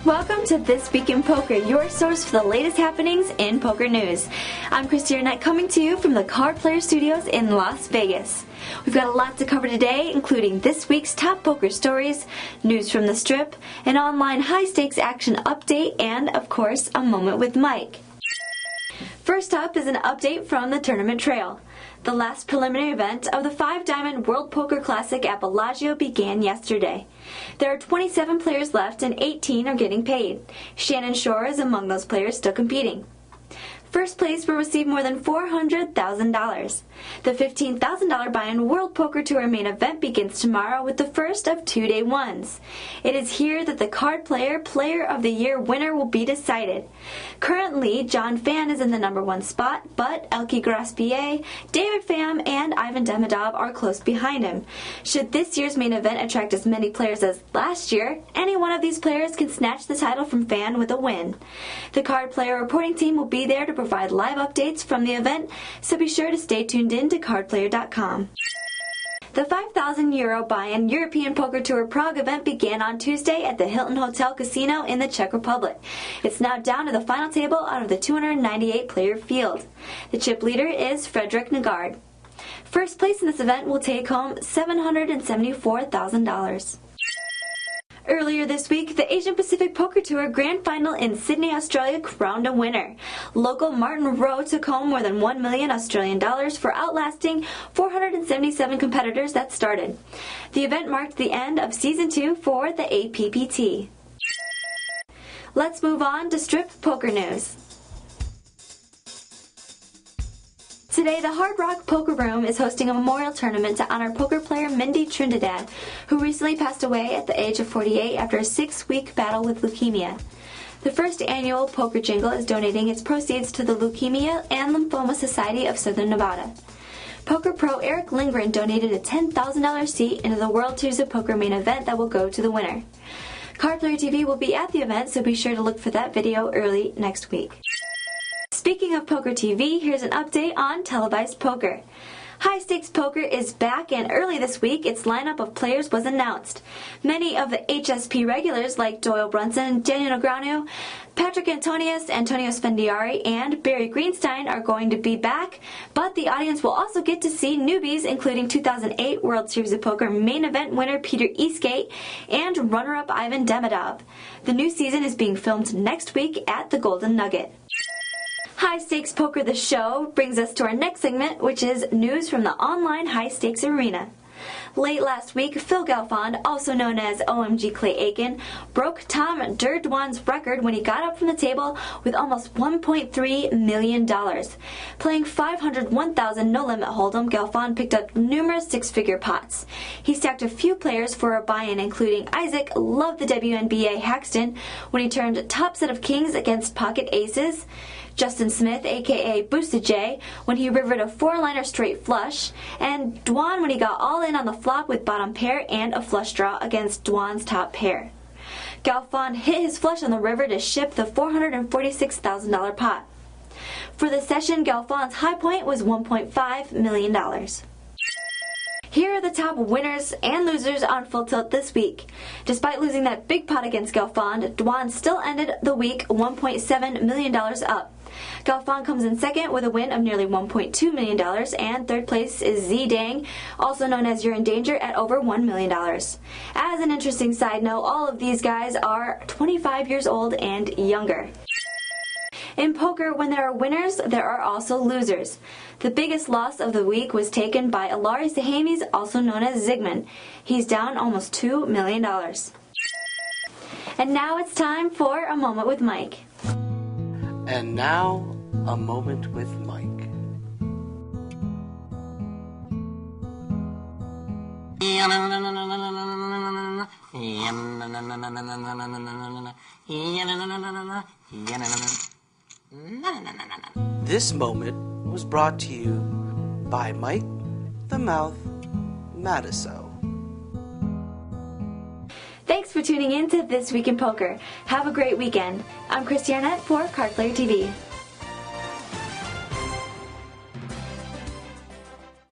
Welcome to This Week in Poker, your source for the latest happenings in poker news. I'm Christy Arnett coming to you from the Card Player Studios in Las Vegas. We've got a lot to cover today, including this week's top poker stories, news from the Strip, an online high-stakes action update, and, of course, a moment with Mike. First up is an update from the Tournament Trail. The last preliminary event of the 5-Diamond World Poker Classic at Bellagio began yesterday. There are 27 players left and 18 are getting paid. Shannon Shore is among those players still competing. First place will receive more than $400,000. The $15,000 buy-in World Poker Tour main event begins tomorrow with the first of 2-day ones. It is here that the Card Player Player of the Year winner will be decided. Currently, John Fan is in the #1 spot, but Elke Graspier, David Pham, and Ivan Demidov are close behind him. Should this year's main event attract as many players as last year, any one of these players can snatch the title from Fan with a win. The Card Player reporting team will be there to provide live updates from the event, so be sure to stay tuned in to cardplayer.com. The €5,000 buy-in European Poker Tour Prague event began on Tuesday at the Hilton Hotel Casino in the Czech Republic. It's now down to the final table out of the 298-player field. The chip leader is Frederick Nagard. First place in this event will take home $774,000. Earlier this week, the Asian Pacific Poker Tour Grand Final in Sydney, Australia crowned a winner. Local Martin Rowe took home more than $1 million Australian for outlasting 477 competitors that started. The event marked the end of Season 2 for the APPT. Let's move on to Strip Poker News. Today, the Hard Rock Poker Room is hosting a memorial tournament to honor poker player Mindy Trinidad, who recently passed away at the age of 48 after a 6-week battle with leukemia. The first annual Poker Jingle is donating its proceeds to the Leukemia and Lymphoma Society of Southern Nevada. Poker pro Eric Lindgren donated a $10,000 seat into the World Series of Poker main event that will go to the winner. Card Player TV will be at the event, so be sure to look for that video early next week. Speaking of Poker TV, here's an update on televised poker. High Stakes Poker is back, and early this week, its lineup of players was announced. Many of the HSP regulars like Doyle Brunson, Daniel Negreanu, Patrick Antonius, Antonio Spendiari, and Barry Greenstein are going to be back, but the audience will also get to see newbies, including 2008 World Series of Poker main event winner Peter Eastgate and runner-up Ivan Demidov. The new season is being filmed next week at the Golden Nugget. High Stakes Poker the Show brings us to our next segment, which is news from the online high stakes arena. Late last week, Phil Galfond, also known as OMG Clay Aiken, broke Tom Durdwan's record when he got up from the table with almost $1.3 million. Playing 501,000 no-limit hold'em, Galfond picked up numerous six-figure pots. He stacked a few players for a buy-in, including Isaac Love the WNBA Haxton when he turned top set of kings against pocket aces, Justin Smith, aka Boosted J, when he rivered a 4-liner straight flush, and Dwan when he got all in on the flop with bottom pair and a flush draw against Dwan's top pair. Galfond hit his flush on the river to ship the $446,000 pot. For the session, Galfond's high point was $1.5 million. Here are the top winners and losers on Full Tilt this week. Despite losing that big pot against Galfond, Dwan still ended the week $1.7 million up. Galfond comes in second with a win of nearly $1.2 million, and third place is Z Dang, also known as You're in Danger, at over $1 million. As an interesting side note, all of these guys are 25 years old and younger. In poker, when there are winners, there are also losers. The biggest loss of the week was taken by Alari Sahamis, also known as Zygmunt. He's down almost $2 million. And now it's time for a moment with Mike. And now, a moment with Mike. This moment was brought to you by Mike the Mouth Matiso. Thanks for tuning in to This Week in Poker. Have a great weekend. I'm Christy Arnett for Card Player TV.